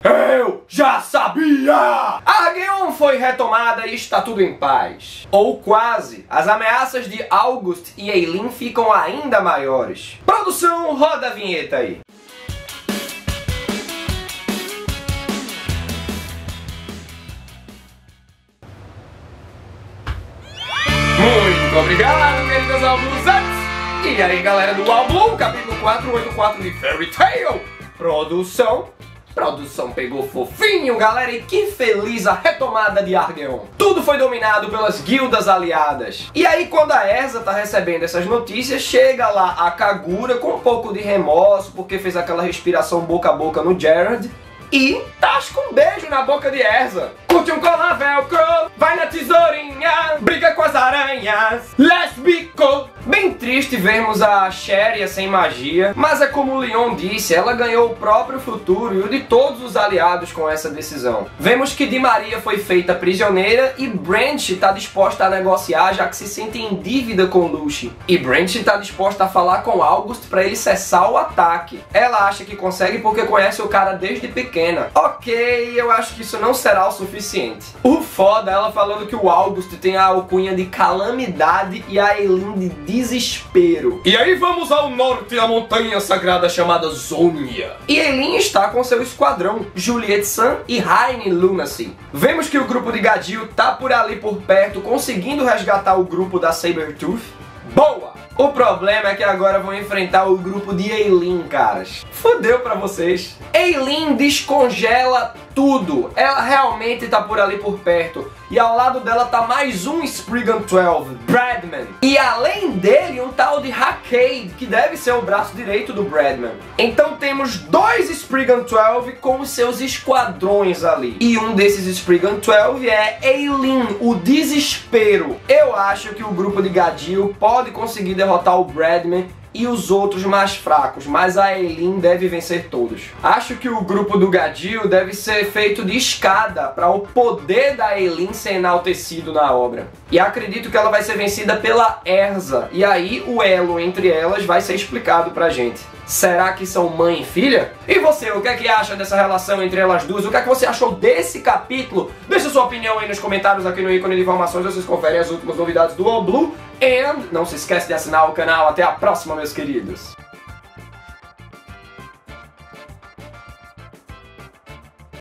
Eu já sabia! Argeon foi retomada e está tudo em paz. Ou quase. As ameaças de August e Eileen ficam ainda maiores. Produção, roda a vinheta aí. Muito obrigado, queridos Alblusantes! E aí, galera do Alblu, capítulo 484 de Fairy Tail. Produção pegou fofinho, galera, e que feliz a retomada de Argeon. Tudo foi dominado pelas guildas aliadas. E aí, quando a Erza tá recebendo essas notícias, chega lá a Kagura com um pouco de remorso, porque fez aquela respiração boca a boca no Gerard, e tasca um beijo na boca de Erza. Curte um colar velcro, vai na tesourinha, briga com as aranhas, lésbico. Bem triste vermos a Cheria sem magia, mas é como o Leon disse, ela ganhou o próprio futuro e o de todos os aliados com essa decisão. Vemos que Di Maria foi feita prisioneira e Branch está disposta a negociar, já que se sente em dívida com Lucy. E Branch está disposta a falar com August para ele cessar o ataque. Ela acha que consegue porque conhece o cara desde pequena. Ok, eu acho que isso não será o suficiente. O foda é ela falando que o August tem a alcunha de calamidade e a Eileen de desespero. E aí vamos ao norte, a montanha sagrada chamada Zonia. E Eileen está com seu esquadrão, Juliet Sun e Raine Lunacy. Vemos que o grupo de Gadil tá por ali por perto, conseguindo resgatar o grupo da Sabertooth. Boa! O problema é que agora vão enfrentar o grupo de Eileen, caras. Fudeu pra vocês. Eileen descongela tudo. Ela realmente tá por ali por perto. E ao lado dela tá mais um Spriggan 12, Bradman. E além dele, um tal de Hakkade, que deve ser o braço direito do Bradman. Então temos dois Spriggan 12 com os seus esquadrões ali. E um desses Spriggan 12 é Eileen, o desespero. Eu acho que o grupo de Gadil pode conseguir derrotar o Bradman e os outros mais fracos, mas a Eileen deve vencer todos. Acho que o grupo do Gadil deve ser feito de escada para o poder da Eileen ser enaltecido na obra. E acredito que ela vai ser vencida pela Erza, e aí o elo entre elas vai ser explicado pra gente. Será que são mãe e filha? E você, o que é que acha dessa relação entre elas duas? O que é que você achou desse capítulo? Deixa sua opinião aí nos comentários aqui no ícone de informações, vocês conferem as últimas novidades do Alblu. E não se esquece de assinar o canal. Até a próxima, meus queridos.